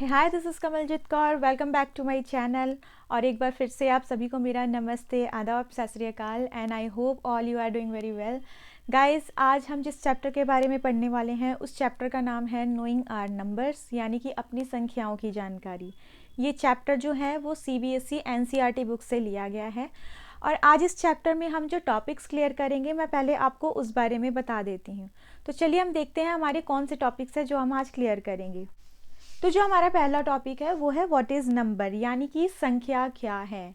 Hi, this is Kamaljeet Kaur. Welcome back to my channel. और एक बार फिर से आप सभी को मेरा नमस्ते, आदाब, सत श्री अकाल and I hope all you are doing very well. Guys, आज हम जिस चैप्टर के बारे में पढ़ने वाले हैं उस चैप्टर का नाम है नोइंग आवर नंबर्स, यानी कि अपनी संख्याओं की जानकारी। ये चैप्टर जो है वो CBSE NCERT बुक से लिया गया है। और आज इस चैप्टर में हम जो टॉपिक्स क्लियर करेंगे मैं पहले आपको उस बारे में बता देती हूँ। तो चलिए हम देखते हैं हमारे कौन से टॉपिक्स हैं जो हम आज क्लियर करेंगे। तो जो हमारा पहला टॉपिक है वो है व्हाट इज़ नंबर, यानी कि संख्या क्या है।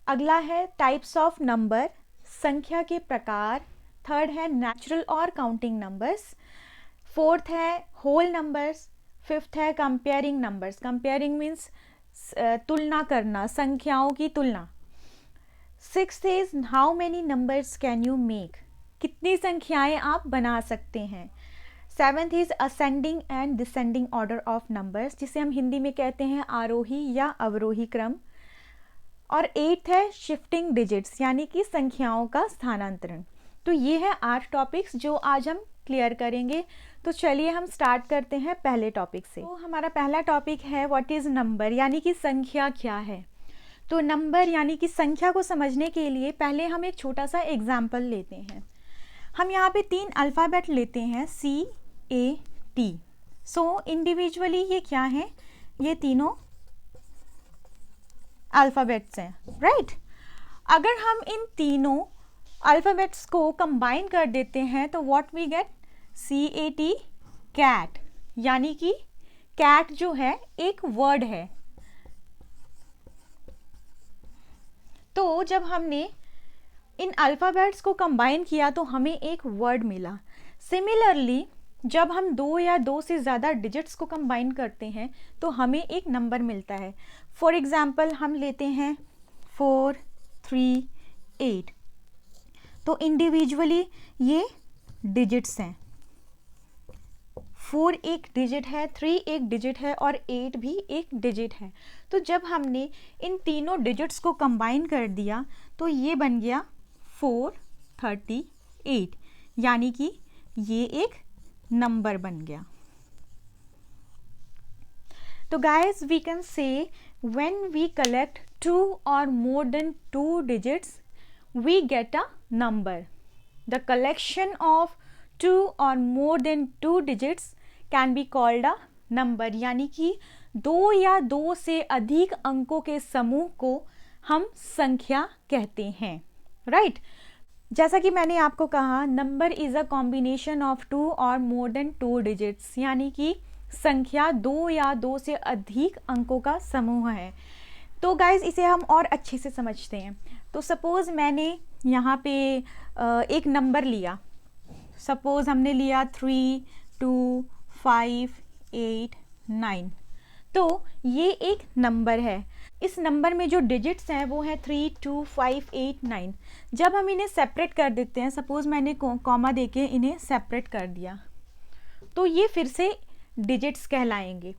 अगला है टाइप्स ऑफ नंबर, संख्या के प्रकार। थर्ड है नेचुरल और काउंटिंग नंबर्स। फोर्थ है होल नंबर्स। फिफ्थ है कंपेयरिंग नंबर्स। कंपेयरिंग मीन्स तुलना करना, संख्याओं की तुलना। Sixth is how many numbers can you make, कितनी संख्याएं आप बना सकते हैं। Seventh is ascending and descending order of numbers, जिसे हम हिंदी में कहते हैं आरोही या अवरोही क्रम। और एट्थ है शिफ्टिंग डिजिट्स, यानी कि संख्याओं का स्थानांतरण। तो ये है 8 टॉपिक्स जो आज हम क्लियर करेंगे। तो चलिए हम स्टार्ट करते हैं पहले टॉपिक से। तो हमारा पहला टॉपिक है व्हाट इज़ नंबर, यानी कि संख्या क्या है। तो नंबर यानी कि संख्या को समझने के लिए पहले हम एक छोटा सा एग्जाम्पल लेते हैं। हम यहाँ पे 3 अल्फ़ाबेट लेते हैं CAT। सो इंडिविजुअली ये क्या है, ये तीनों अल्फ़ाबेट्स हैं, राइट। अगर हम इन तीनों अल्फ़ाबेट्स को कंबाइन कर देते हैं तो what we get CAT, cat. यानी कि कैट जो है एक वर्ड है। तो जब हमने इन अल्फ़ाबेट्स को कंबाइन किया तो हमें एक वर्ड मिला। सिमिलरली जब हम 2 या 2 से ज़्यादा डिजिट्स को कंबाइन करते हैं तो हमें एक नंबर मिलता है। फॉर एग्ज़ाम्पल हम लेते हैं 4, 3, 8। तो इंडिविजुअली ये डिजिट्स हैं। 4 एक डिजिट है, 3 एक डिजिट है और 8 भी एक डिजिट है। तो जब हमने इन तीनों डिजिट्स को कंबाइन कर दिया तो ये बन गया 438, यानी कि ये एक नंबर बन गया। तो guys we can say when we collect 2 or more than 2 digits we get a number. The collection of 2 or more than 2 digits can be called a number, यानी कि 2 या 2 से अधिक अंकों के समूह को हम संख्या कहते हैं, राइट। जैसा कि मैंने आपको कहा, number is a combination of 2 और मोर देन 2 डिजिट्स, यानी कि संख्या 2 या 2 से अधिक अंकों का समूह है। तो गाइज इसे हम और अच्छे से समझते हैं। तो सपोज़ मैंने यहाँ पे एक नंबर लिया। सपोज़ हमने लिया 3, 2, 5, 8, 9। तो ये एक नंबर है। इस नंबर में जो डिजिट्स हैं वो है 3, 2, 5, 8, 9। जब हम इन्हें सेपरेट कर देते हैं, सपोज़ मैंने कॉमा देके इन्हें सेपरेट कर दिया, तो ये फिर से डिजिट्स कहलाएंगे।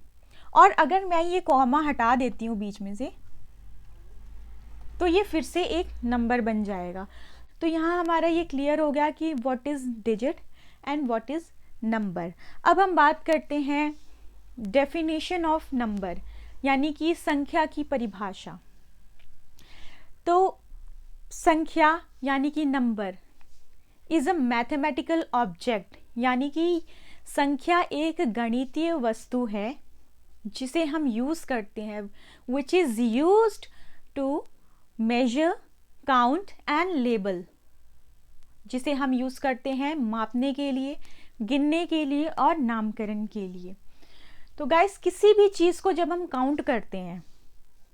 और अगर मैं ये कॉमा हटा देती हूँ बीच में से तो ये फिर से एक नंबर बन जाएगा। तो यहाँ हमारा ये क्लियर हो गया कि what is digit and what is number. अब हम बात करते हैं डेफिनेशन ऑफ नंबर, यानी कि संख्या की परिभाषा। तो संख्या यानी कि number is a mathematical object, यानी कि संख्या एक गणितीय वस्तु है जिसे हम यूज़ करते हैं, which is used to measure, count and label, जिसे हम यूज़ करते हैं मापने के लिए, गिनने के लिए और नामकरण के लिए। तो गाइस किसी भी चीज़ को जब हम काउंट करते हैं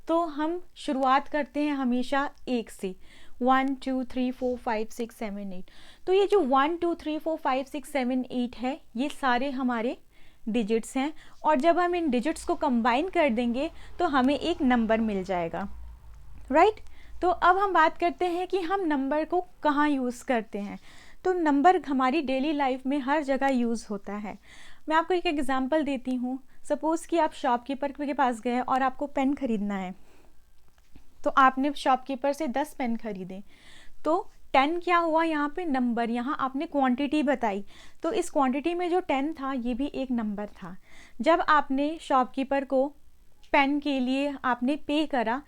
तो हम शुरुआत करते हैं हमेशा 1 से। 1, 2, 3, 4, 5, 6, 7, 8। तो ये जो 1, 2, 3, 4, 5, 6, 7, 8 है, ये सारे हमारे डिजिट्स हैं। और जब हम इन डिजिट्स को कंबाइन कर देंगे तो हमें एक नंबर मिल जाएगा, राइट। तो अब हम बात करते हैं कि हम नंबर को कहाँ यूज़ करते हैं। तो नंबर हमारी डेली लाइफ में हर जगह यूज़ होता है। मैं आपको एक एग्जांपल देती हूँ। सपोज़ कि आप शॉपकीपर के पास गए और आपको पेन खरीदना है, तो आपने शॉपकीपर से 10 पेन खरीदे। तो 10 क्या हुआ यहाँ पे, नंबर। यहाँ आपने क्वांटिटी बताई, तो इस क्वांटिटी में जो 10 था ये भी एक नंबर था। जब आपने शॉपकीपर को पेन के लिए आपने पे करा,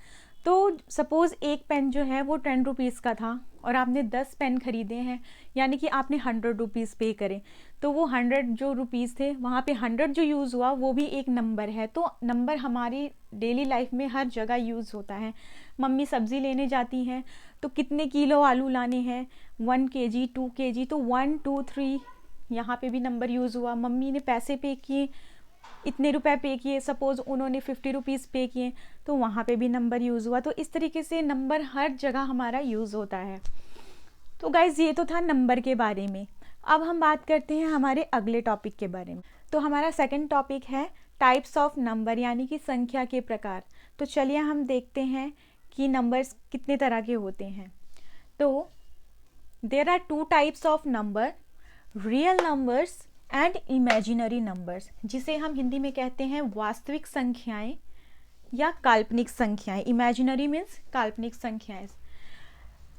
तो सपोज़ एक पेन जो है वो 10 रुपीज़ का था और आपने 10 पेन खरीदे हैं, यानी कि आपने 100 रुपीज़ पे करे, तो वो 100 जो रुपीज़ थे वहाँ पे 100 जो यूज़ हुआ वो भी एक नंबर है। तो नंबर हमारी डेली लाइफ में हर जगह यूज़ होता है। मम्मी सब्ज़ी लेने जाती हैं तो कितने किलो आलू लाने हैं, 1 kg 2 kg, तो 1 2 3 यहाँ पे भी नंबर यूज़ हुआ। मम्मी ने पैसे पे किए, इतने रुपए पे किए, सपोज़ उन्होंने 50 रुपीज़ पे किए, तो वहाँ पे भी नंबर यूज़ हुआ। तो इस तरीके से नंबर हर जगह हमारा यूज़ होता है। तो गाइज़ ये तो था नंबर के बारे में। अब हम बात करते हैं हमारे अगले टॉपिक के बारे में। तो हमारा सेकंड टॉपिक है टाइप्स ऑफ नंबर, यानी कि संख्या के प्रकार। तो चलिए हम देखते हैं कि नंबर्स कितने तरह के होते हैं। तो there are 2 types of number, real numbers and imaginary numbers, जिसे हम हिंदी में कहते हैं वास्तविक संख्याएं या काल्पनिक संख्याएं। इमेजिनरी मीन्स काल्पनिक संख्याएं।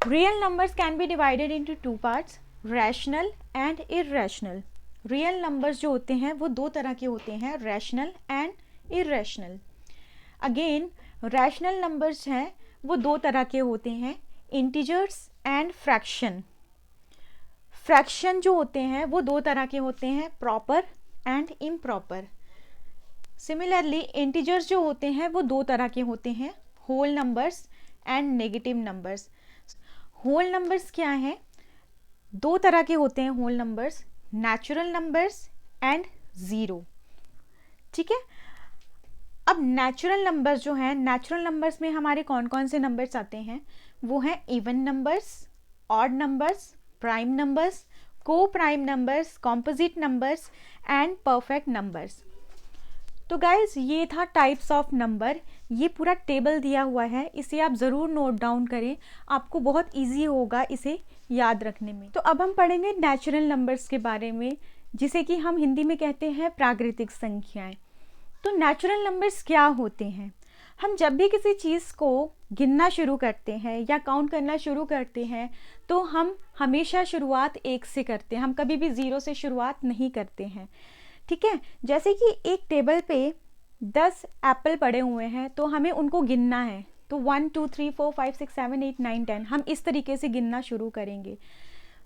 Real numbers can B divided into 2 parts, rational and irrational. Real numbers जो होते हैं वो 2 तरह के होते हैं, rational and irrational. Again rational numbers हैं वो 2 तरह के होते हैं, इंटीजर्स एंड फ्रैक्शन। फ्रैक्शन जो होते हैं वो 2 तरह के होते हैं, proper and improper. Similarly integers जो होते हैं वो 2 तरह के होते हैं, whole numbers and negative numbers. Whole numbers क्या हैं? 2 तरह के होते हैं whole numbers, natural numbers and zero. ठीक है। अब नेचुरल नंबर्स जो हैं, नेचुरल नंबर्स में हमारे कौन कौन से नंबर्स आते हैं? वो हैं even numbers, odd numbers, prime numbers, co prime numbers, composite numbers and perfect numbers. तो गाइज ये था टाइप्स ऑफ नंबर। ये पूरा टेबल दिया हुआ है, इसे आप ज़रूर नोट डाउन करें, आपको बहुत इजी होगा इसे याद रखने में। तो अब हम पढ़ेंगे नेचुरल नंबर्स के बारे में, जिसे कि हम हिंदी में कहते हैं प्राकृतिक संख्याएं। तो नेचुरल नंबर्स क्या होते हैं? हम जब भी किसी चीज़ को गिनना शुरू करते हैं या काउंट करना शुरू करते हैं तो हम हमेशा शुरुआत 1 से करते हैं, हम कभी भी 0 से शुरुआत नहीं करते हैं। ठीक है। जैसे कि एक टेबल पे 10 एप्पल पड़े हुए हैं तो हमें उनको गिनना है, तो 1 2 3 4 5 6 7 8 9 10 हम इस तरीके से गिनना शुरू करेंगे।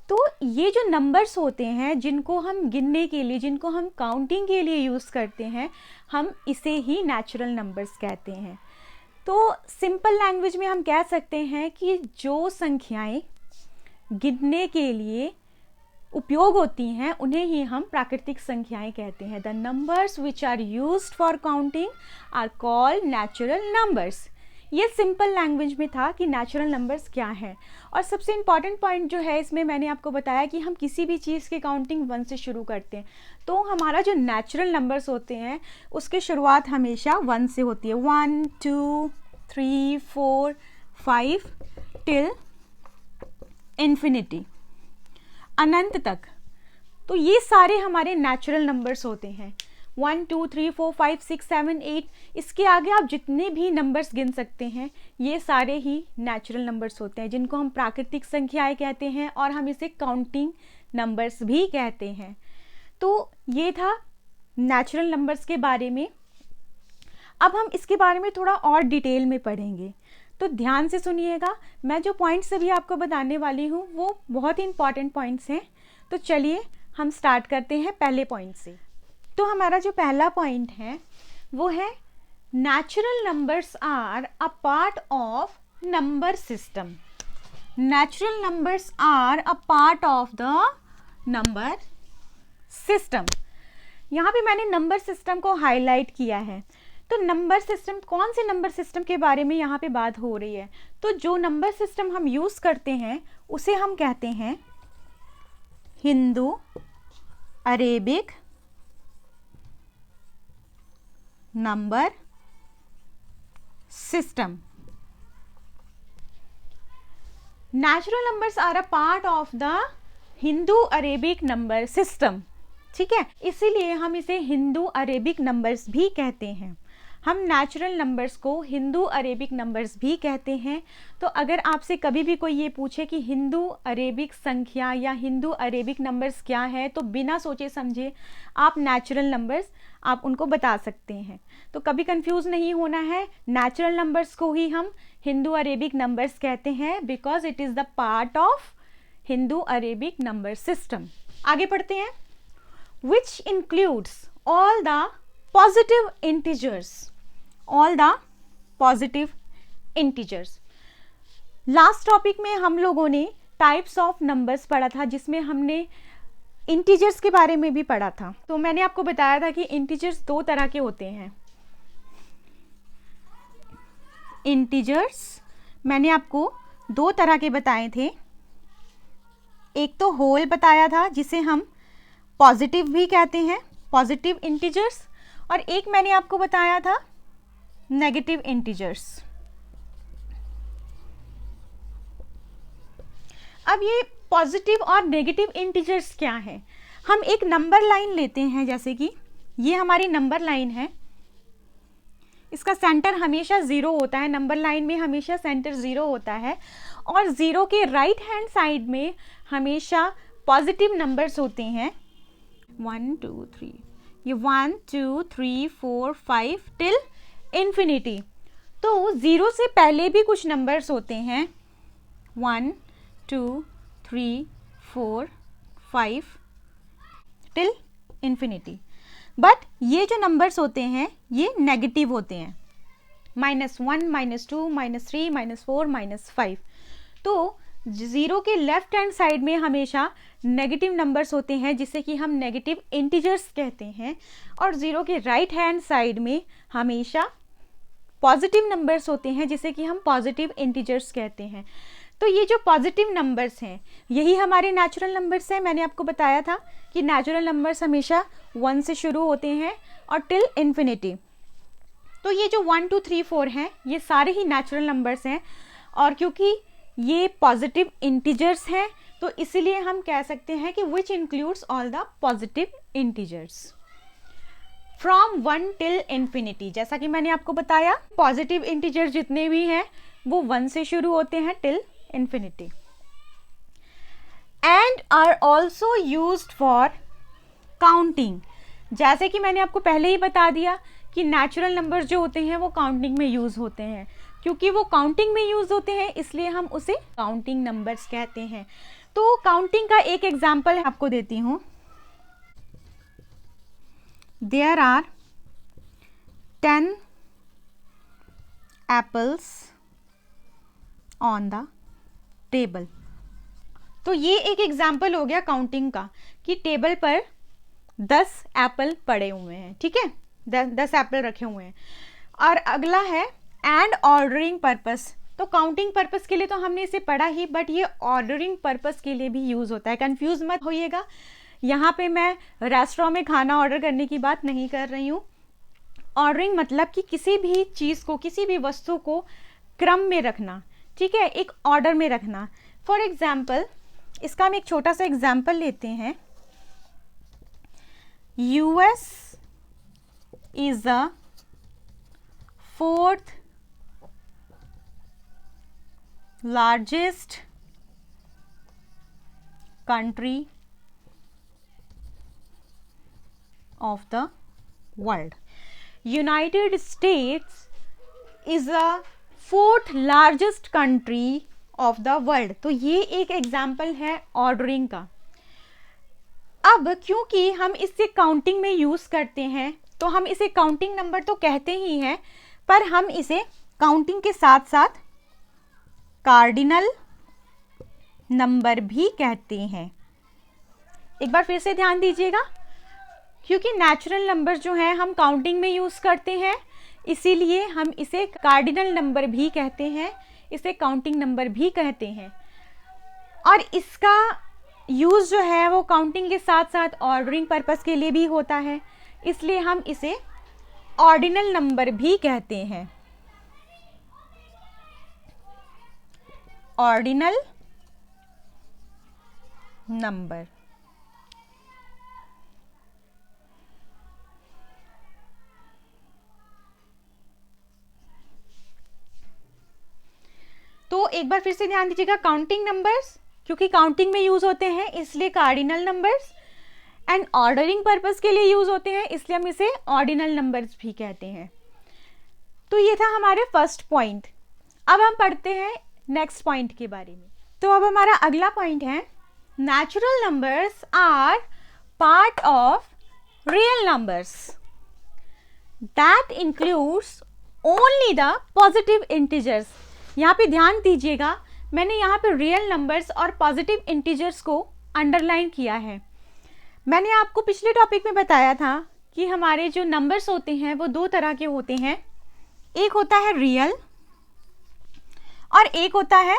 तो ये जो नंबर्स होते हैं जिनको हम गिनने के लिए, जिनको हम काउंटिंग के लिए यूज़ करते हैं, हम इसे ही नेचुरल नंबर्स कहते हैं। तो सिंपल लैंग्वेज में हम कह सकते हैं कि जो संख्याएं गिनने के लिए उपयोग होती हैं उन्हें ही हम प्राकृतिक संख्याएं कहते हैं। The numbers which are used for counting are called natural numbers. ये सिंपल लैंग्वेज में था कि नेचुरल नंबर्स क्या है। और सबसे इम्पॉर्टेंट पॉइंट जो है इसमें मैंने आपको बताया कि हम किसी भी चीज़ की काउंटिंग 1 से शुरू करते हैं, तो हमारा जो नेचुरल नंबर्स होते हैं उसकी शुरुआत हमेशा 1 से होती है। 1 2 3 4 5 टिल इन्फिनिटी, अनंत तक। तो ये सारे हमारे नेचुरल नंबर्स होते हैं। 1 2 3 4 5 6 7 8, इसके आगे आप जितने भी नंबर्स गिन सकते हैं ये सारे ही नेचुरल नंबर्स होते हैं, जिनको हम प्राकृतिक संख्याएं कहते हैं और हम इसे काउंटिंग नंबर्स भी कहते हैं। तो ये था नेचुरल नंबर्स के बारे में। अब हम इसके बारे में थोड़ा और डिटेल में पढ़ेंगे, तो ध्यान से सुनिएगा। मैं जो पॉइंट्स अभी आपको बताने वाली हूँ वो बहुत ही इंपॉर्टेंट पॉइंट्स हैं। तो चलिए हम स्टार्ट करते हैं पहले पॉइंट से। तो हमारा जो पहला पॉइंट है वो है natural numbers are a part of number system. Natural numbers are a part of the number system. यहाँ पे मैंने नंबर सिस्टम को हाईलाइट किया है। तो नंबर सिस्टम, कौन से नंबर सिस्टम के बारे में यहाँ पे बात हो रही है? तो जो नंबर सिस्टम हम यूज़ करते हैं उसे हम कहते हैं Hindu Arabic number system. Natural numbers are a part of the Hindu Arabic number system. ठीक है, इसीलिए हम इसे हिंदू अरेबिक नंबर्स भी कहते हैं। हम नेचुरल नंबर्स को हिंदू अरेबिक नंबर्स भी कहते हैं। तो अगर आपसे कभी भी कोई ये पूछे कि हिंदू अरेबिक संख्या या हिंदू अरेबिक नंबर्स क्या है, तो बिना सोचे समझे आप नेचुरल नंबर्स आप उनको बता सकते हैं। तो कभी कंफ्यूज नहीं होना है, नेचुरल नंबर्स को ही हम हिंदू अरेबिक नंबर्स कहते हैं, because it is the part of Hindu Arabic number system. आगे पढ़ते हैं। Which includes all the positive integers, all the positive integers. Last topic में हम लोगों ने टाइप्स ऑफ नंबर्स पढ़ा था, जिसमें हमने इंटीजर्स के बारे में भी पढ़ा था। तो मैंने आपको बताया था कि इंटीजर्स दो तरह के होते हैं। इंटीजर्स मैंने आपको दो तरह के बताए थे। एक तो होल बताया था, जिसे हम पॉजिटिव भी कहते हैं, पॉजिटिव इंटीजर्स, और एक मैंने आपको बताया था नेगेटिव इंटीजर्स। अब ये पॉजिटिव और नेगेटिव इंटीजर्स क्या है? हम एक नंबर लाइन लेते हैं, जैसे कि ये हमारी नंबर लाइन है, इसका सेंटर हमेशा ज़ीरो होता है, नंबर लाइन में हमेशा सेंटर ज़ीरो होता है, और ज़ीरो के राइट हैंड साइड में हमेशा पॉजिटिव नंबर्स होते हैं। 1 2 3, ये 1 2 3 4 5 टिल इन्फिनिटी। तो ज़ीरो से पहले भी कुछ नंबर्स होते हैं, 1 2 3 4 5 टिल इन्फिनिटी। बट ये जो नंबर्स होते हैं ये नेगेटिव होते हैं, -1 -2 -3 -4 -5। तो ज़ीरो के लेफ्ट हैंड साइड में हमेशा नेगेटिव नंबर्स होते हैं, जिसे कि हम नेगेटिव इंटीजर्स कहते हैं, और ज़ीरो के राइट हैंड साइड में हमेशा पॉजिटिव नंबर्स होते हैं, जिसे कि हम पॉजिटिव इंटीजर्स कहते हैं। तो ये जो पॉजिटिव नंबर्स हैं यही हमारे नेचुरल नंबर्स हैं। मैंने आपको बताया था कि नेचुरल नंबर्स हमेशा 1 से शुरू होते हैं और टिल इन्फिनिटी। तो ये जो 1 2 3 4 हैं ये सारे ही नेचुरल नंबर्स हैं, और क्योंकि ये पॉजिटिव इंटीजर्स हैं तो इसीलिए हम कह सकते हैं कि which includes all the positive integers from 1 till infinity. जैसा कि मैंने आपको बताया पॉजिटिव इंटीजर्स जितने भी हैं वो 1 से शुरू होते हैं till infinity and are also used for counting। जैसे कि मैंने आपको पहले ही बता दिया कि नेचुरल नंबर्स जो होते हैं वो काउंटिंग में यूज होते हैं। क्योंकि वो काउंटिंग में यूज होते हैं इसलिए हम उसे काउंटिंग नंबर्स कहते हैं। तो काउंटिंग का एक एग्जांपल आपको देती हूँ। There are 10 apples on the table. तो ये एक एग्जाम्पल हो गया काउंटिंग का कि टेबल पर 10 एप्पल पड़े हुए हैं, ठीक है, 10 एप्पल रखे हुए हैं। और अगला है एंड ऑर्डरिंग पर्पस। तो काउंटिंग पर्पस के लिए तो हमने इसे पढ़ा ही, बट ये ऑर्डरिंग पर्पस के लिए भी यूज होता है। कंफ्यूज मत होइएगा, यहाँ पे मैं रेस्टोरेंट में खाना ऑर्डर करने की बात नहीं कर रही हूँ। ऑर्डरिंग मतलब कि किसी भी चीज़ को, किसी भी वस्तु को क्रम में रखना, ठीक है, एक ऑर्डर में रखना। फॉर एग्जाम्पल इसका हम एक छोटा सा एग्जाम्पल लेते हैं। US is the 4th largest country of the world. United states is the 4th largest country of the world. तो ये एक एग्जाम्पल है ऑर्डरिंग का। अब क्योंकि हम इसे काउंटिंग में यूज करते हैं तो हम इसे काउंटिंग नंबर तो कहते ही हैं, पर हम इसे काउंटिंग के साथ साथ कार्डिनल नंबर भी कहते हैं। एक बार फिर से ध्यान दीजिएगा, क्योंकि नेचुरल नंबर जो है हम काउंटिंग में यूज करते हैं इसीलिए हम इसे कार्डिनल नंबर भी कहते हैं, इसे काउंटिंग नंबर भी कहते हैं। और इसका यूज़ जो है वो काउंटिंग के साथ साथ ऑर्डरिंग पर्पस के लिए भी होता है, इसलिए हम इसे ऑर्डिनल नंबर भी कहते हैं। Ordinal number. एक बार फिर से ध्यान दीजिएगा, काउंटिंग नंबर्स क्योंकि काउंटिंग में यूज होते हैं इसलिए cardinal numbers, and ordering purpose के लिए यूज होते हैं इसलिए हम इसे ऑर्डिनल नंबर्स भी कहते हैं। तो ये था हमारे फर्स्ट पॉइंट। अब हम पढ़ते हैं नेक्स्ट पॉइंट के बारे में। तो अब हमारा अगला पॉइंट है, natural numbers are part of real numbers that includes only the positive integers. यहाँ पे ध्यान दीजिएगा, मैंने यहाँ पे रियल नंबर्स और पॉजिटिव इंटीजर्स को अंडरलाइन किया है। मैंने आपको पिछले टॉपिक में बताया था कि हमारे जो नंबर्स होते हैं वो दो तरह के होते हैं, एक होता है रियल और एक होता है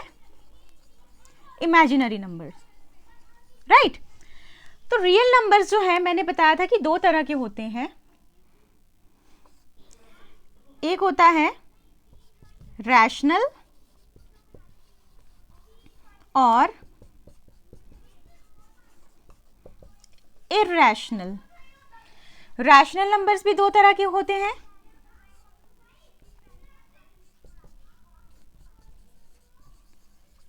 इमेजिनरी नंबर्स, राइट। तो रियल नंबर्स जो है मैंने बताया था कि दो तरह के होते हैं, एक होता है रैशनल और इरैशनल। रैशनल नंबर्स भी दो तरह के होते हैं,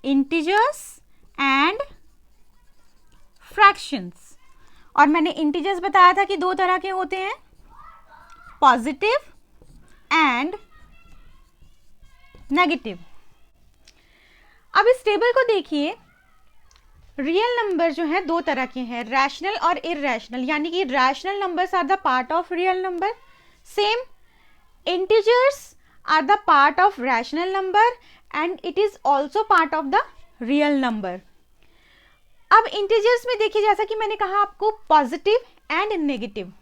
इंटीजर्स एंड फ्रैक्शंस। और मैंने इंटीजर्स बताया था कि दो तरह के होते हैं, पॉजिटिव एंड नेगेटिव। अब इस टेबल को देखिए, रियल नंबर जो है दो तरह के हैं, रैशनल और इरैशनल, यानी कि rational numbers are the part of real number, same integers are the part of rational number and it is also part of the real number. अब इंटीजर्स में देखिए, जैसा कि मैंने कहा आपको पॉजिटिव एंड नेगेटिव,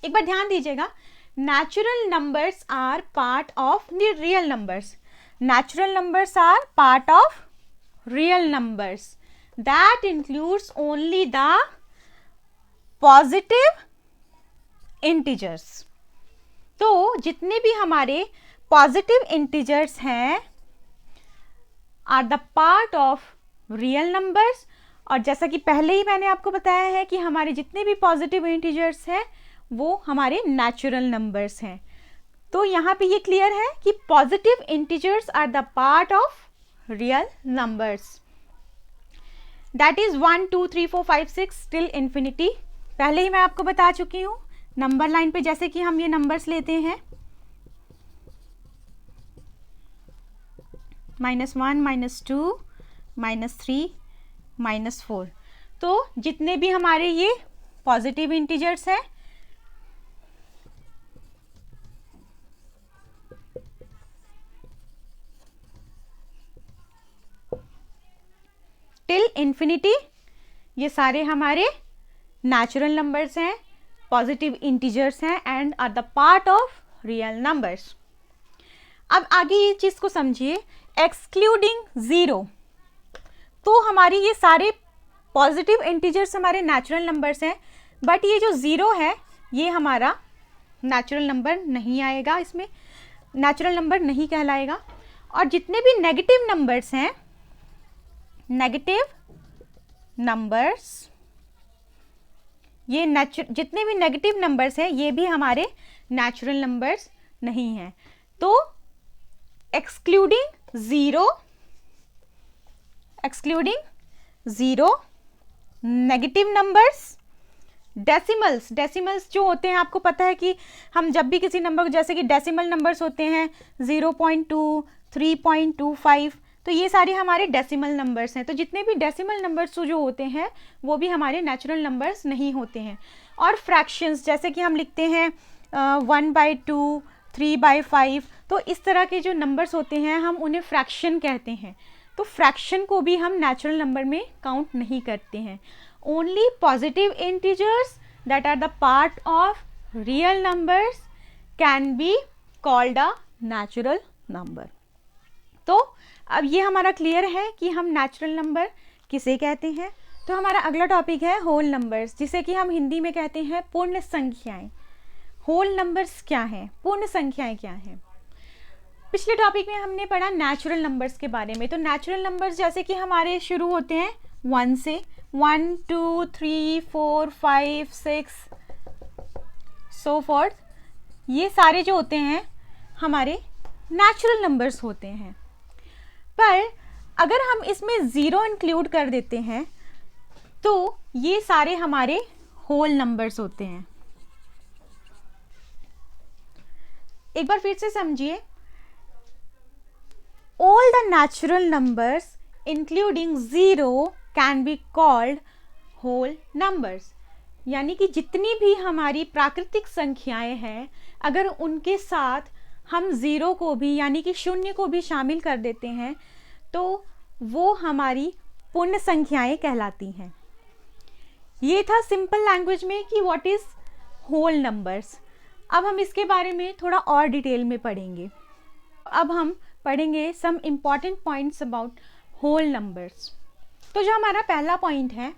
एक बार ध्यान दीजिएगा, natural numbers are part of the real numbers, natural numbers are part of real numbers that includes only the positive integers। तो जितने भी हमारे पॉजिटिव इंटीजर्स हैं are the part of real numbers, और जैसा कि पहले ही मैंने आपको बताया है कि हमारे जितने भी पॉजिटिव इंटीजर्स हैं वो हमारे नेचुरल नंबर्स हैं। तो यहाँ पे ये क्लियर है कि positive integers are the part of real numbers, that is 1 2 3 4 5 6 till infinity. पहले ही मैं आपको बता चुकी हूँ नंबर लाइन पे, जैसे कि हम ये नंबर्स लेते हैं -1 -2 -3 -4, तो जितने भी हमारे ये पॉजिटिव इंटीजर्स हैं टिल इन्फिनिटी, ये सारे हमारे नेचुरल नंबर्स हैं, पॉजिटिव इंटीजर्स हैं and are the part of real numbers. अब आगे ये चीज को समझिए, एक्सक्लूडिंग जीरो, तो हमारी ये सारे पॉजिटिव इंटीजर्स हमारे नेचुरल नंबर्स हैं, बट ये जो जीरो है ये हमारा नेचुरल नंबर नहीं आएगा, इसमें नेचुरल नंबर नहीं कहलाएगा। और जितने भी नेगेटिव नंबर्स हैं, नेगेटिव नंबर्स, ये जितने भी नेगेटिव नंबर्स हैं ये भी हमारे नेचुरल नंबर्स नहीं हैं। तो excluding zero, negative numbers, decimals जो होते हैं, आपको पता है कि हम जब भी किसी नंबर को, जैसे कि डेसिमल नंबर्स होते हैं 0.2 3.25, तो ये सारे हमारे डेसिमल नंबर्स हैं। तो जितने भी डेसिमल नंबर्स जो होते हैं वो भी हमारे नेचुरल नंबर्स नहीं होते हैं। और फ्रैक्शंस, जैसे कि हम लिखते हैं 1/2 3/5, तो इस तरह के जो नंबर्स होते हैं हम उन्हें फ्रैक्शन कहते हैं। तो फ्रैक्शन को भी हम नेचुरल नंबर में काउंट नहीं करते हैं। Only positive integers that are the part of real numbers can be called a natural number. तो अब ये हमारा क्लियर है कि हम नेचुरल नंबर किसे कहते हैं। तो हमारा अगला टॉपिक है होल नंबर्स, जिसे कि हम हिंदी में कहते हैं पूर्ण संख्याएं। होल नंबर्स क्या हैं, पूर्ण संख्याएं क्या हैं? पिछले टॉपिक में हमने पढ़ा नेचुरल नंबर्स के बारे में। तो नेचुरल नंबर्स जैसे कि हमारे शुरू होते हैं 1 से, 1 2 3 4 5 6 सो फॉर्थ, ये सारे जो होते हैं हमारे नेचुरल नंबर्स होते हैं। पर अगर हम इसमें 0 इंक्लूड कर देते हैं तो ये सारे हमारे होल नंबर्स होते हैं। एक बार फिर से समझिए, all the natural numbers including 0 can be called whole numbers. यानी कि जितनी भी हमारी प्राकृतिक संख्याएं हैं, अगर उनके साथ हम 0 को भी यानी कि 0 को भी शामिल कर देते हैं तो वो हमारी पूर्ण संख्याएं कहलाती हैं। ये था सिंपल लैंग्वेज में कि व्हाट इज होल नंबर्स। अब हम इसके बारे में थोड़ा और डिटेल में पढ़ेंगे। अब हम पढ़ेंगे some important points about whole numbers. तो जो हमारा पहला पॉइंट है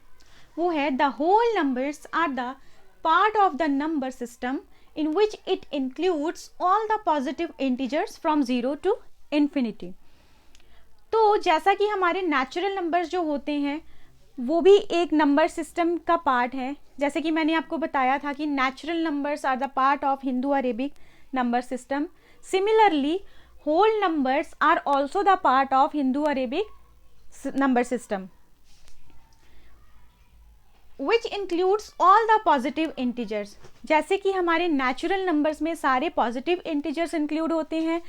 वो है the whole numbers are the part of the number system in which it includes all the positive integers from 0 to infinity. तो जैसा कि हमारे नेचुरल नंबर्स जो होते हैं वो भी एक नंबर सिस्टम का पार्ट है। जैसे कि मैंने आपको बताया था कि natural numbers are the part of Hindu Arabic number system. Similarly whole numbers are also the part of Hindu Arabic number system which includes all the positive integers। जैसे कि हमारे नेचुरल नंबर्स में सारे पॉजिटिव इंटीजर्स इंक्लूड होते हैं,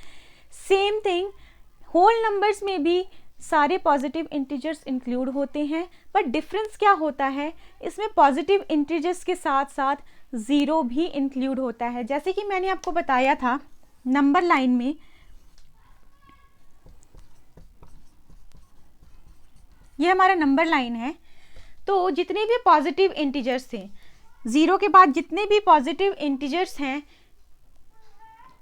same thing whole numbers में भी सारे पॉजिटिव इंटीजर्स इंक्लूड होते हैं। बट डिफरेंस क्या होता है, इसमें पॉजिटिव इंटीजर्स के साथ साथ 0 भी इंक्लूड होता है। जैसे कि मैंने आपको बताया था नंबर लाइन में, ये हमारा नंबर लाइन है, तो जितने भी पॉजिटिव इंटीजर्स थे, 0 के बाद जितने भी पॉजिटिव इंटीजर्स हैं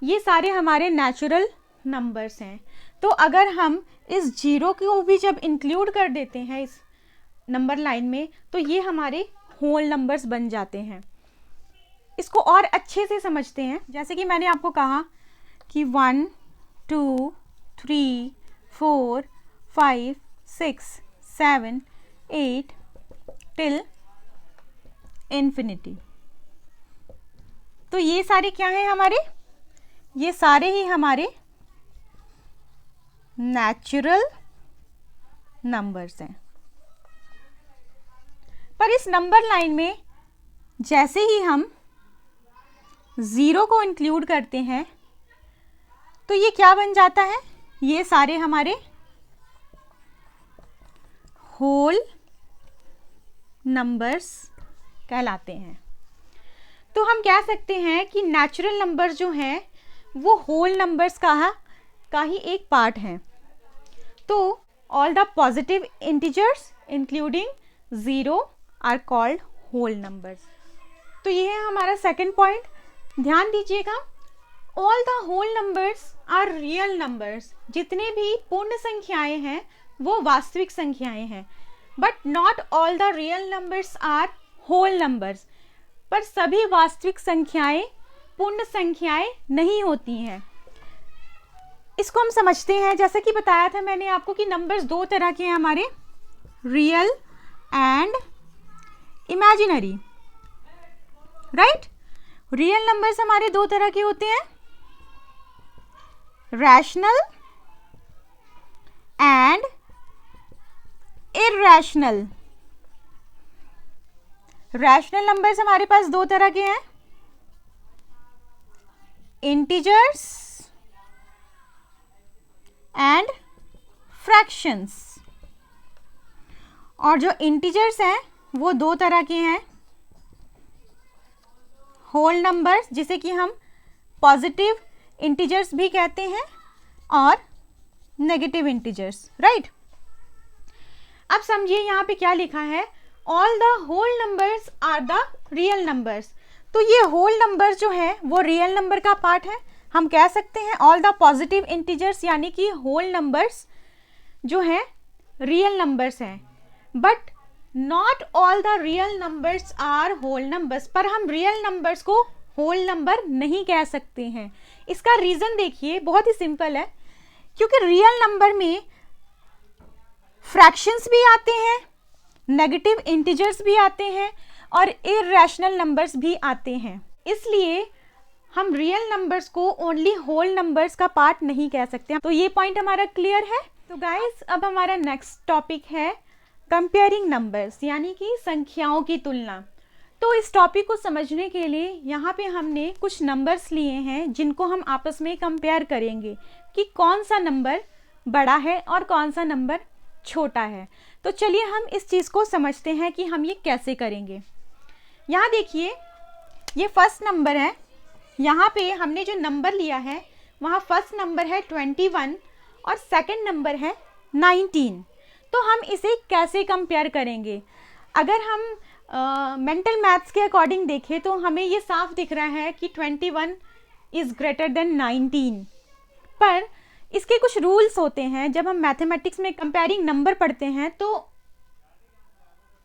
ये सारे हमारे नेचुरल नंबर्स हैं। तो अगर हम इस 0 को भी जब इंक्लूड कर देते हैं इस नंबर लाइन में तो ये हमारे होल नंबर्स बन जाते हैं। इसको और अच्छे से समझते हैं। जैसे कि मैंने आपको कहा कि 1 2 3 4 5 6 7 8 टिल इन्फिनिटी। तो ये सारे क्या हैं हमारे, ये सारे ही हमारे नेचुरल नंबर्स हैं। पर इस नंबर लाइन में जैसे ही हम 0 को इंक्लूड करते हैं तो ये क्या बन जाता है, ये सारे हमारे होल नंबर्स कहलाते हैं। तो हम कह सकते हैं कि नेचुरल नंबर्स जो हैं वो होल नंबर्स का ही एक पार्ट है। तो all the positive integers including 0 are called whole numbers. तो ये है हमारा सेकंड पॉइंट। ध्यान दीजिएगा, all the whole numbers are real numbers. जितने भी पूर्ण संख्याएं हैं वो वास्तविक संख्याएं हैं। But not all the real numbers are whole numbers. पर सभी वास्तविक संख्याएं पूर्ण संख्याएं नहीं होती हैं। इसको हम समझते हैं। जैसा कि बताया था मैंने आपको कि नंबर्स 2 तरह के हैं हमारे, real and imaginary, right. Real numbers हमारे 2 तरह के होते हैं, rational and irrational. Rational numbers हमारे पास 2 तरह के हैं, इंटीजर्स एंड फ्रैक्शंस। और जो इंटीजर्स हैं वो 2 तरह के हैं, होल नंबर्स जिसे कि हम पॉजिटिव इंटीजर्स भी कहते हैं और नेगेटिव इंटीजर्स, राइट। अब समझिए यहाँ पे क्या लिखा है, all the whole numbers are the real numbers. तो ये होल नंबर्स जो है वो रियल नंबर का पार्ट है। हम कह सकते हैं ऑल द पॉजिटिव इंटीजर्स यानी कि होल नंबर्स जो हैं रियल नंबर्स हैं। But not all the real numbers are whole numbers. पर हम रियल नंबर्स को होल नंबर नहीं कह सकते हैं। इसका रीज़न देखिए, बहुत ही सिंपल है। क्योंकि रियल नंबर में फ्रैक्शंस भी आते हैं, नेगेटिव इंटीजर्स भी आते हैं और इरैशनल नंबर्स भी आते हैं। इसलिए हम रियल नंबर्स को ओनली होल नंबर्स का पार्ट नहीं कह सकते। तो ये पॉइंट हमारा क्लियर है। तो गाइस अब हमारा नेक्स्ट टॉपिक है कंपेयरिंग नंबर्स, यानी कि संख्याओं की तुलना। तो इस टॉपिक को समझने के लिए यहाँ पे हमने कुछ नंबर्स लिए हैं जिनको हम आपस में कंपेयर करेंगे कि कौन सा नंबर बड़ा है और कौन सा नंबर छोटा है। तो चलिए हम इस चीज़ को समझते हैं कि हम ये कैसे करेंगे। यहाँ देखिए, ये फर्स्ट नंबर है। यहाँ पे हमने जो नंबर लिया है वहाँ फर्स्ट नंबर है 21 और सेकंड नंबर है 19। तो हम इसे कैसे कंपेयर करेंगे? अगर हम मेंटल मैथ्स के अकॉर्डिंग देखें तो हमें ये साफ दिख रहा है कि 21 इज़ ग्रेटर देन 19। पर इसके कुछ रूल्स होते हैं। जब हम मैथमेटिक्स में कंपेयरिंग नंबर पढ़ते हैं तो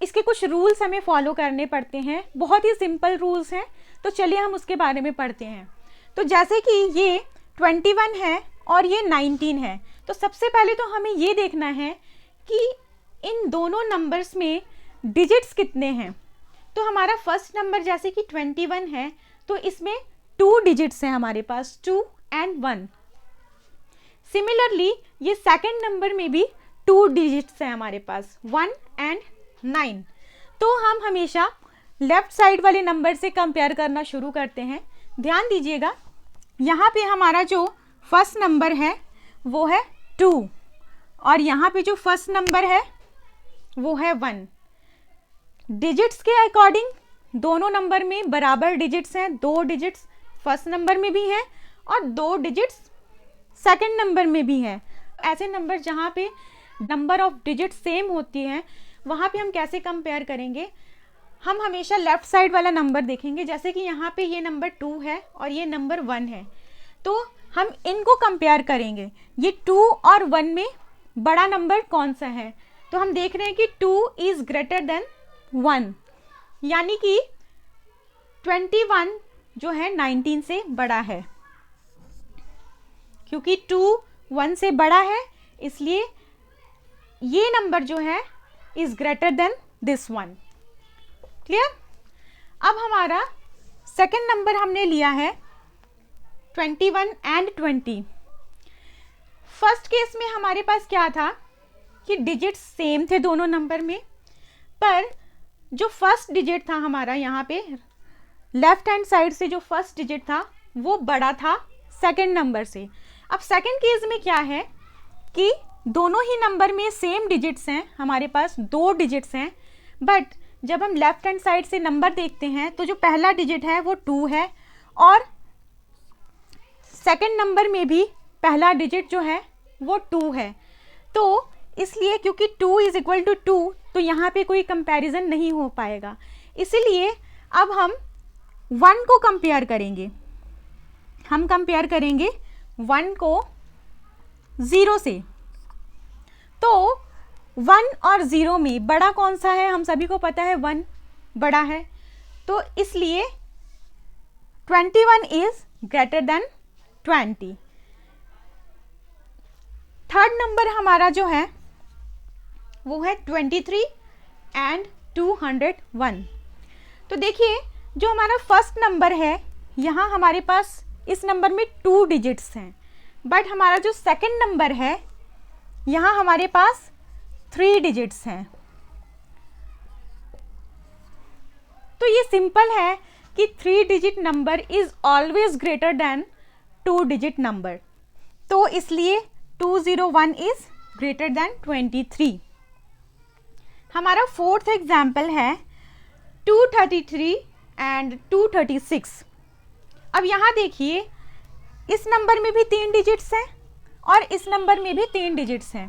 इसके कुछ रूल्स हमें फॉलो करने पड़ते हैं। बहुत ही सिंपल रूल्स हैं, तो चलिए हम उसके बारे में पढ़ते हैं। तो जैसे कि ये 21 है और ये 19 है, तो सबसे पहले तो हमें ये देखना है कि इन दोनों नंबर्स में डिजिट्स कितने हैं। तो हमारा फर्स्ट नंबर जैसे कि 21 है, तो इसमें 2 डिजिट्स हैं हमारे पास, 2 and 1। सिमिलरली ये सेकंड नंबर में भी 2 डिजिट्स हैं हमारे पास, 1 and 9। तो हम हमेशा लेफ्ट साइड वाले नंबर से कंपेयर करना शुरू करते हैं। ध्यान दीजिएगा, यहाँ पे हमारा जो फर्स्ट नंबर है वो है 2 और यहाँ पे जो फर्स्ट नंबर है वो है 1। डिजिट्स के अकॉर्डिंग दोनों नंबर में बराबर डिजिट्स हैं। 2 डिजिट्स फर्स्ट नंबर में भी हैं और 2 डिजिट्स सेकंड नंबर में भी हैं। ऐसे नंबर जहाँ पे नंबर ऑफ डिजिट्स सेम होती हैं वहाँ पे हम कैसे कंपेयर करेंगे? हम हमेशा लेफ्ट साइड वाला नंबर देखेंगे। जैसे कि यहाँ पे ये नंबर 2 है और ये नंबर 1 है, तो हम इनको कंपेयर करेंगे। ये 2 और 1 में बड़ा नंबर कौन सा है? तो हम देख रहे हैं कि 2 इज़ ग्रेटर देन 1, यानी कि 21 जो है 19 से बड़ा है। क्योंकि 2 1 से बड़ा है, इसलिए ये नंबर जो है is greater than this one. Clear? अब हमारा सेकंड नंबर हमने लिया है 21 and 20। फर्स्ट केस में हमारे पास क्या था कि डिजिट्स सेम थे दोनों नंबर में, पर जो फर्स्ट डिजिट था हमारा यहाँ पे लेफ्ट हैंड साइड से जो फर्स्ट डिजिट था वो बड़ा था सेकंड नंबर से। अब सेकंड केस में क्या है कि दोनों ही नंबर में सेम डिजिट्स हैं, हमारे पास 2 डिजिट्स हैं, बट जब हम लेफ्ट हैंड साइड से नंबर देखते हैं तो जो पहला डिजिट है वो 2 है और सेकंड नंबर में भी पहला डिजिट जो है वो 2 है। तो इसलिए क्योंकि 2 इज इक्वल टू 2, तो यहाँ पे कोई कंपैरिजन नहीं हो पाएगा। इसीलिए अब हम 1 को कंपेयर करेंगे। हम कंपेयर करेंगे 1 को 0 से। तो 1 और 0 में बड़ा कौन सा है? हम सभी को पता है 1 बड़ा है, तो इसलिए 21 is greater than 20। Third number हमारा जो है वो है 23 and 201। तो देखिए, जो हमारा फर्स्ट नंबर है यहाँ हमारे पास इस नंबर में 2 डिजिट्स हैं, बट हमारा जो सेकंड नंबर है यहाँ हमारे पास 3 डिजिट्स हैं। तो ये सिंपल है कि 3 digit number is always greater than 2 digit number. तो इसलिए 201 इज ग्रेटर देन 23। हमारा फोर्थ एग्जाम्पल है 233 and 236। अब यहाँ देखिए, इस नंबर में भी 3 डिजिट्स हैं और इस नंबर में भी 3 डिजिट्स हैं।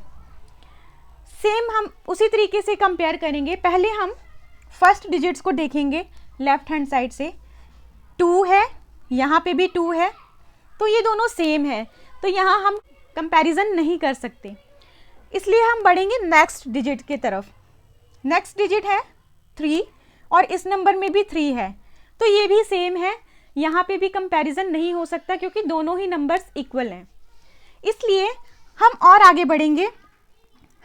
सेम हम उसी तरीके से कंपेयर करेंगे। पहले हम फर्स्ट डिजिट्स को देखेंगे लेफ्ट हैंड साइड से। 2 है, यहाँ पे भी 2 है, तो ये दोनों सेम है, तो यहाँ हम कंपैरिजन नहीं कर सकते। इसलिए हम बढ़ेंगे नेक्स्ट डिजिट की तरफ। नेक्स्ट डिजिट है 3 और इस नंबर में भी 3 है, तो ये भी सेम है, यहाँ पे भी कंपैरिजन नहीं हो सकता क्योंकि दोनों ही नंबर्स इक्वल हैं। इसलिए हम और आगे बढ़ेंगे,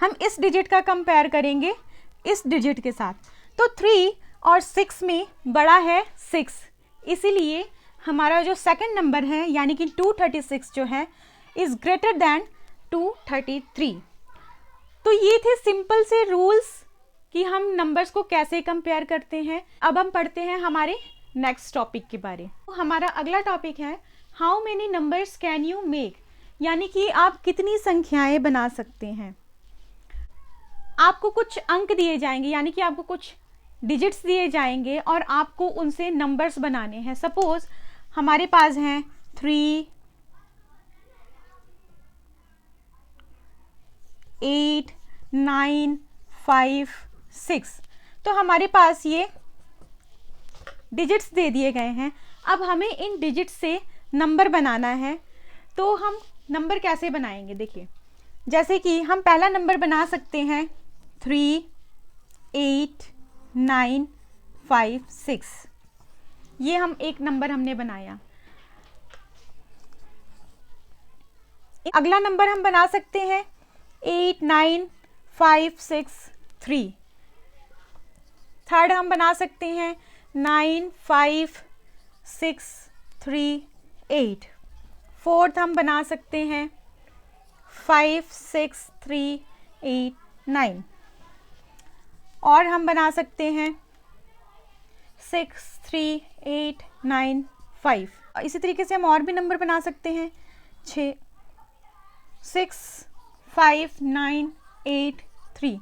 हम इस डिजिट का कंपेयर करेंगे इस डिजिट के साथ। तो 3 और 6 में बड़ा है 6, इसीलिए हमारा जो सेकंड नंबर है यानी कि 236 जो है इज़ ग्रेटर दैन 233। तो ये थे सिंपल से रूल्स कि हम नंबर्स को कैसे कंपेयर करते हैं। अब हम पढ़ते हैं हमारे नेक्स्ट टॉपिक के बारे में। हमारा अगला टॉपिक है how many numbers can you make, यानी कि आप कितनी संख्याएं बना सकते हैं। आपको कुछ अंक दिए जाएंगे, यानी कि आपको कुछ डिजिट्स दिए जाएंगे और आपको उनसे नंबर्स बनाने हैं। सपोज हमारे पास हैं 3, 8, 9, 5, 6। तो हमारे पास ये डिजिट्स दे दिए गए हैं। अब हमें इन डिजिट्स से नंबर बनाना है। तो हम नंबर कैसे बनाएंगे, देखिए जैसे कि हम पहला नंबर बना सकते हैं 3, 8, 9, 5, 6। ये हम एक नंबर हमने बनाया। अगला नंबर हम बना सकते हैं 8, 9, 5, 6, 3। थर्ड हम बना सकते हैं 9, 5, 6, 3, 8। फोर्थ हम बना सकते हैं 5, 6, 3, 8, 9। और हम बना सकते हैं 6, 3, 8, 9, 5। इसी तरीके से हम और भी नंबर बना सकते हैं 6, 5, 9, 8, 3।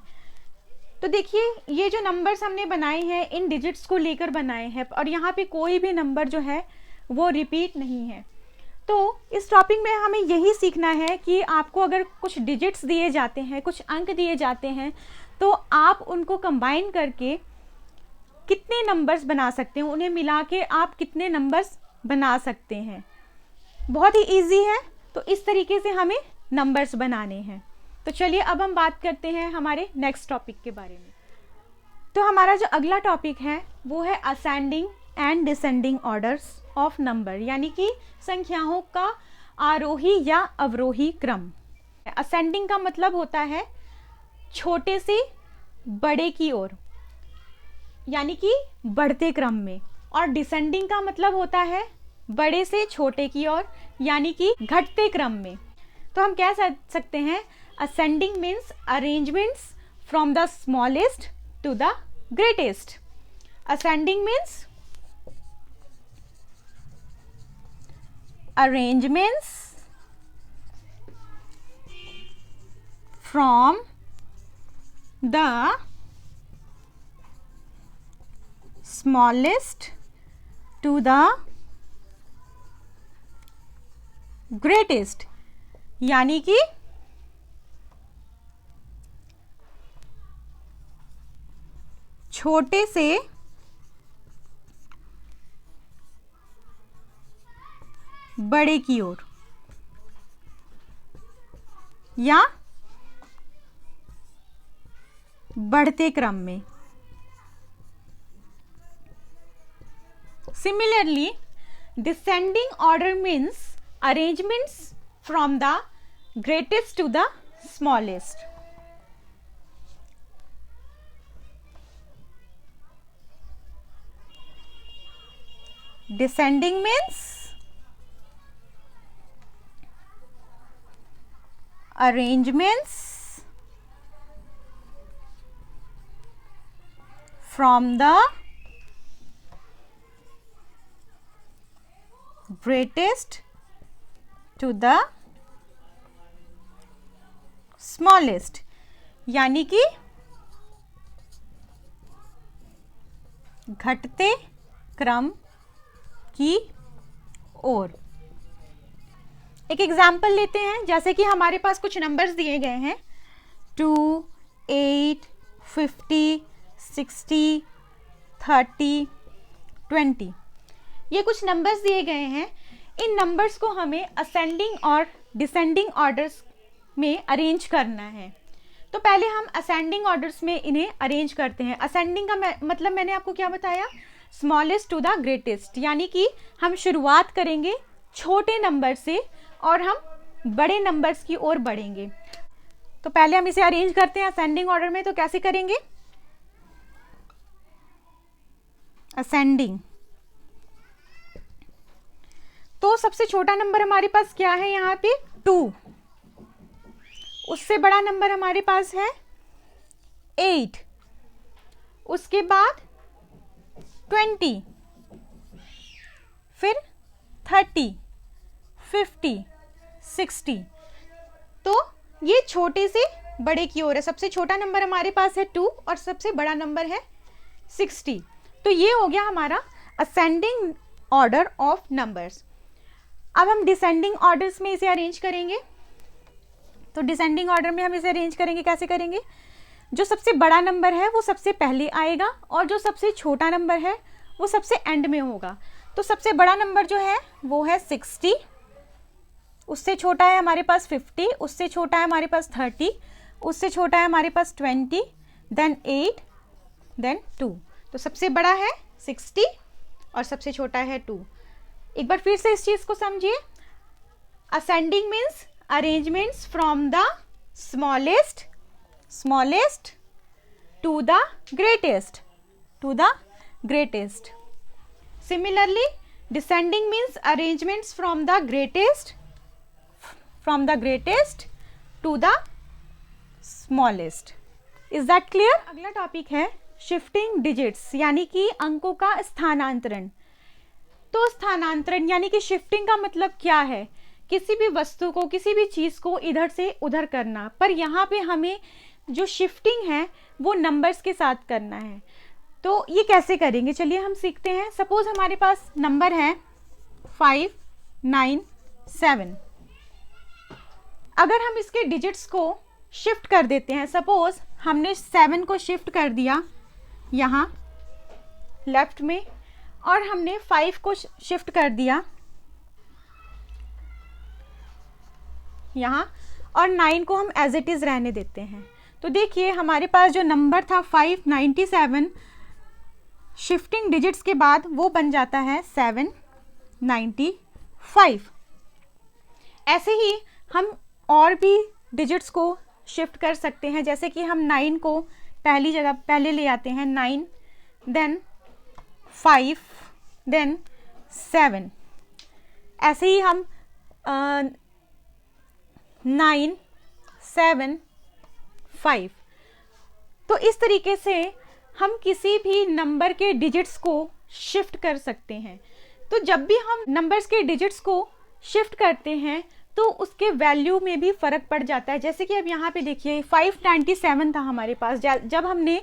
तो देखिए ये जो नंबर्स हमने बनाए हैं इन डिजिट्स को लेकर बनाए हैं और यहाँ पे कोई भी नंबर जो है वो रिपीट नहीं है। तो इस टॉपिक में हमें यही सीखना है कि आपको अगर कुछ डिजिट्स दिए जाते हैं, कुछ अंक दिए जाते हैं, तो आप उनको कंबाइन करके कितने नंबर्स बना सकते हैं, उन्हें मिला के आप कितने नंबर्स बना सकते हैं। बहुत ही ईजी है। तो इस तरीके से हमें नंबर्स बनाने हैं। तो चलिए अब हम बात करते हैं हमारे नेक्स्ट टॉपिक के बारे में। तो हमारा जो अगला टॉपिक है वो है ascending and descending orders of number, यानी कि संख्याओं का आरोही या अवरोही क्रम। असेंडिंग का मतलब होता है छोटे से बड़े की ओर, यानी कि बढ़ते क्रम में, और डिसेंडिंग का मतलब होता है बड़े से छोटे की ओर, यानी कि घटते क्रम में। तो हम कह सकते हैं ascending means arrangements from the smallest to the greatest. Ascending means arrangements from the smallest to the greatest, यानी कि छोटे से बड़े की ओर या बढ़ते क्रम में। Similarly descending order means arrangements from the greatest to the smallest. Descending means arrangements from the greatest to the smallest, यानी कि घटते क्रम की ओर। एक एग्जाम्पल लेते हैं, जैसे कि हमारे पास कुछ नंबर्स दिए गए हैं 2, 8, 50, 60, 30, 20। ये कुछ नंबर्स दिए गए हैं। इन नंबर्स को हमें असेंडिंग और डिसेंडिंग ऑर्डर्स में अरेंज करना है। तो पहले हम असेंडिंग ऑर्डर्स में इन्हें अरेंज करते हैं। असेंडिंग का मतलब मैंने आपको क्या बताया, स्मॉलेस्ट टू द ग्रेटेस्ट, यानी कि हम शुरुआत करेंगे छोटे नंबर से और हम बड़े नंबर्स की ओर बढ़ेंगे। तो पहले हम इसे अरेंज करते हैं असेंडिंग ऑर्डर में। तो कैसे करेंगे, असेंडिंग। तो सबसे छोटा नंबर हमारे पास क्या है, यहाँ पे 2। उससे बड़ा नंबर हमारे पास है 8, उसके बाद 20, फिर 30, 50, 60। तो ये छोटे से बड़े की ओर है। सबसे छोटा नंबर हमारे पास है 2 और सबसे बड़ा नंबर है 60। तो ये हो गया हमारा असेंडिंग ऑर्डर ऑफ नंबर्स। अब हम डिसेंडिंग ऑर्डर्स में इसे अरेंज करेंगे। तो डिसेंडिंग ऑर्डर में हम इसे अरेंज करेंगे, कैसे करेंगे? जो सबसे बड़ा नंबर है वो सबसे पहले आएगा और जो सबसे छोटा नंबर है वो सबसे एंड में होगा। तो सबसे बड़ा नंबर जो है वो है 60, उससे छोटा है हमारे पास 50, उससे छोटा है हमारे पास 30, उससे छोटा है हमारे पास 20, देन 8, देन 2। तो सबसे बड़ा है 60 और सबसे छोटा है 2। एक बार फिर से इस चीज को समझिए। Ascending means arrangements from the smallest to the greatest. Similarly, descending means arrangements from the greatest to the smallest. Is that clear? अगला टॉपिक है शिफ्टिंग डिजिट्स, यानी कि अंकों का स्थानांतरण। तो स्थानांतरण यानी कि शिफ्टिंग का मतलब क्या है? किसी भी वस्तु को, किसी भी चीज को इधर से उधर करना। पर यहाँ पे हमें जो शिफ्टिंग है वो नंबर्स के साथ करना है। तो ये कैसे करेंगे, चलिए हम सीखते हैं। सपोज हमारे पास नंबर है 5, 9, 7। अगर हम इसके डिजिट्स को शिफ्ट कर देते हैं, सपोज हमने 7 को शिफ्ट कर दिया यहाँ लेफ्ट में और हमने 5 को शिफ्ट कर दिया यहाँ और 9 को हम एज इट इज रहने देते हैं। तो देखिए हमारे पास जो नंबर था 597, शिफ्टिंग डिजिट्स के बाद वो बन जाता है 795। ऐसे ही हम और भी डिजिट्स को शिफ्ट कर सकते हैं, जैसे कि हम 9 को पहली जगह पहले ले आते हैं, 9, देन 5, देन 7। ऐसे ही हम 9, 7, 5। तो इस तरीके से हम किसी भी नंबर के डिजिट्स को शिफ्ट कर सकते हैं। तो जब भी हम नंबर्स के डिजिट्स को शिफ्ट करते हैं तो उसके वैल्यू में भी फ़र्क पड़ जाता है। जैसे कि अब यहाँ पे देखिए 597 था हमारे पास, जब हमने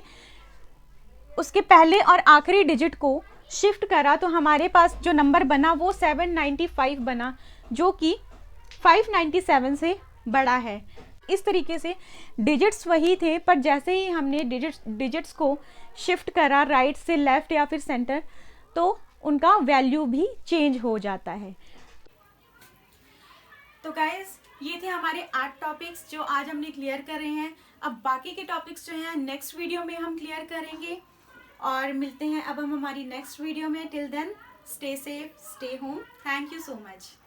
उसके पहले और आखिरी डिजिट को शिफ्ट करा तो हमारे पास जो नंबर बना वो 795 बना, जो कि 597 से बड़ा है। इस तरीके से डिजिट्स वही थे, पर जैसे ही हमने डिजिट्स को शिफ्ट करा राइट से लेफ्ट या फिर सेंटर, तो उनका वैल्यू भी चेंज हो जाता है। तो गाइस ये थे हमारे 8 टॉपिक्स जो आज हमने क्लियर कर रहे हैं। अब बाकी के टॉपिक्स जो हैं नेक्स्ट वीडियो में हम क्लियर करेंगे और मिलते हैं अब हम हमारी नेक्स्ट वीडियो में। Till then stay safe, stay home. Thank you so much.